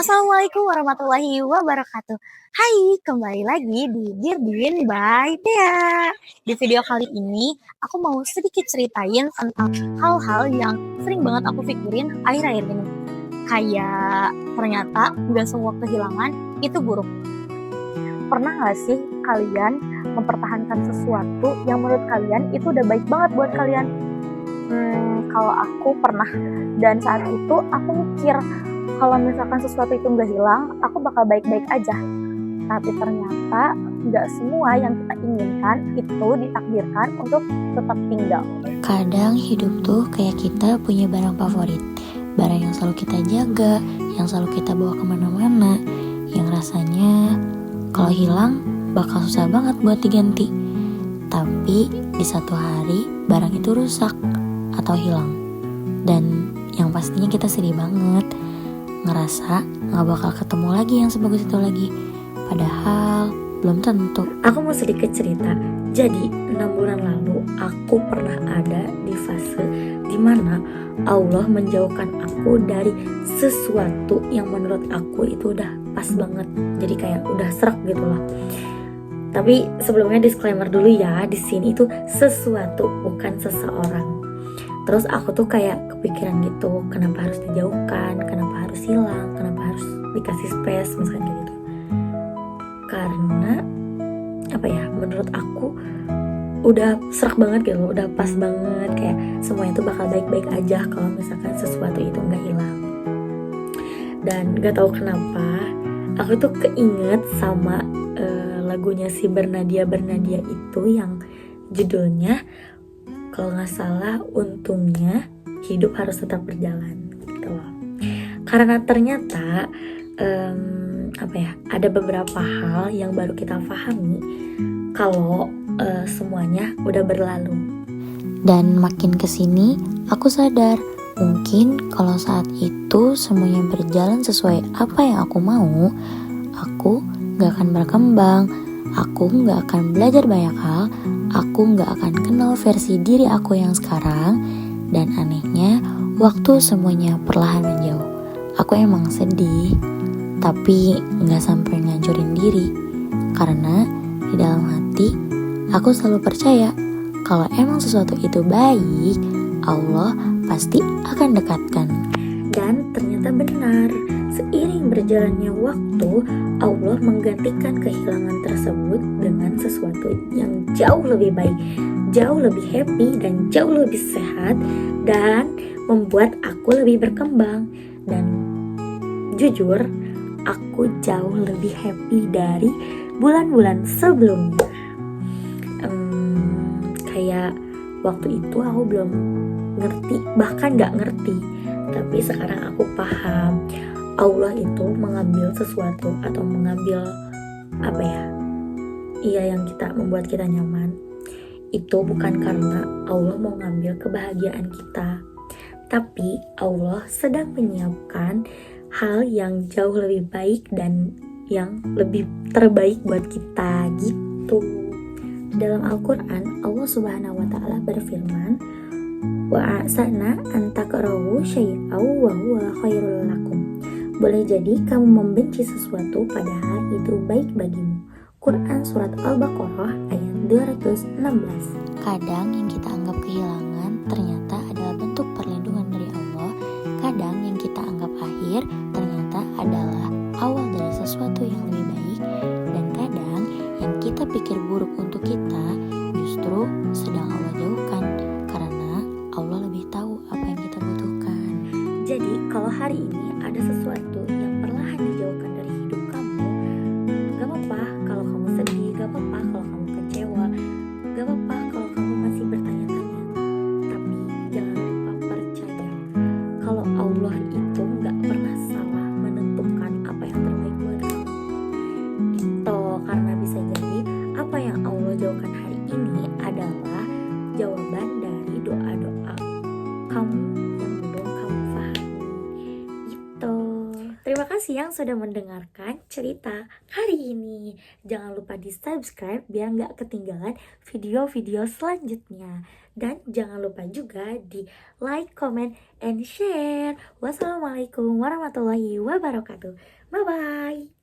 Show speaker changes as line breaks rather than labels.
Assalamualaikum warahmatullahi wabarakatuh. Hai, kembali lagi di Dirdin by Dea. Di video kali ini, aku mau sedikit ceritain tentang hal-hal yang sering banget aku pikirin akhir-akhir ini. Kayak ternyata gak semua kehilangan itu buruk. Pernah gak sih kalian mempertahankan sesuatu yang menurut kalian itu udah baik banget buat kalian? Kalau aku pernah, dan saat itu aku mikir kalau misalkan sesuatu itu nggak hilang, aku bakal baik-baik aja. Tapi ternyata nggak semua yang kita inginkan itu ditakdirkan untuk tetap tinggal.
Kadang hidup tuh kayak kita punya barang favorit, barang yang selalu kita jaga, yang selalu kita bawa kemana-mana, yang rasanya kalau hilang bakal susah banget buat diganti. Tapi di satu hari barang itu rusak atau hilang, dan yang pastinya kita sedih banget, ngerasa gak bakal ketemu lagi yang sebagus itu lagi. Padahal belum tentu.
Aku mau sedikit cerita. Jadi 6 bulan lalu aku pernah ada di fase dimana Allah menjauhkan aku dari sesuatu yang menurut aku itu udah pas banget. Jadi kayak udah serak gitu loh. Tapi sebelumnya disclaimer dulu ya, di sini itu sesuatu bukan seseorang. Terus aku tuh kayak kepikiran gitu, kenapa harus dijauhkan, kenapa harus hilang, kenapa harus dikasih space, misalkan kayak gitu. Karena apa ya, menurut aku udah serak banget gitu, udah pas banget, kayak semuanya tuh bakal baik-baik aja kalau misalkan sesuatu itu nggak hilang. Dan nggak tahu kenapa, aku tuh keinget sama lagunya si Bernadia itu yang judulnya kalau nggak salah untungnya hidup harus tetap berjalan gitu loh. Karena ternyata ada beberapa hal yang baru kita pahami kalau semuanya udah berlalu.
Dan makin kesini aku sadar, mungkin kalau saat itu semuanya berjalan sesuai apa yang aku mau, aku gak akan berkembang, aku gak akan belajar banyak hal, aku gak akan kenal versi diri aku yang sekarang. Dan anehnya, waktu semuanya perlahan menjauh. Aku emang sedih, tapi gak sampai ngancurin diri. Karena di dalam hati, aku selalu percaya kalau emang sesuatu itu baik, Allah pasti akan dekatkan.
Dan ternyata benar, seiring berjalannya waktu, Allah menggantikan kehilangan tersebut dengan sesuatu yang jauh lebih baik, jauh lebih happy, dan jauh lebih sehat, dan membuat aku lebih berkembang. Dan jujur, aku jauh lebih happy dari bulan-bulan sebelumnya. Kayak waktu itu aku belum ngerti, bahkan gak ngerti. Tapi sekarang aku paham, Allah itu mengambil sesuatu atau mengambil yang kita membuat kita nyaman. Itu bukan karena Allah mau ngambil kebahagiaan kita, tapi Allah sedang menyiapkan hal yang jauh lebih baik dan yang lebih terbaik buat kita gitu. Dalam Al-Quran, Allah Subhanahu wa Ta'ala berfirman, wa asana antakrahu syai'aw wa huwa khairul lakum. Boleh jadi kamu membenci sesuatu padahal itu baik bagimu. Quran surat Al-Baqarah ayat 216.
Kadang yang kita anggap kehilangan ternyata adalah bentuk perlindungan dari Allah. Kadang yang kita anggap akhir ternyata adalah awal dari sesuatu yang lebih baik. Dan kadang yang kita pikir buruk untuk kita justru sedang Allah jauhkan, karena Allah lebih tahu apa yang kita butuhkan.
Jadi kalau hari ini ada sesuatu yang perlahan dijauhkan dari hidup kamu, gak apa-apa kalau kamu sedih, gak apa-apa kalau kamu kecewa, gak apa-apa kalau kamu masih bertanya-tanya. Tapi jangan lupa kasih yang sudah mendengarkan cerita hari ini. Jangan lupa di subscribe biar nggak ketinggalan video-video selanjutnya. Dan jangan lupa juga di like, comment, and share. Wassalamualaikum warahmatullahi wabarakatuh. Bye-bye.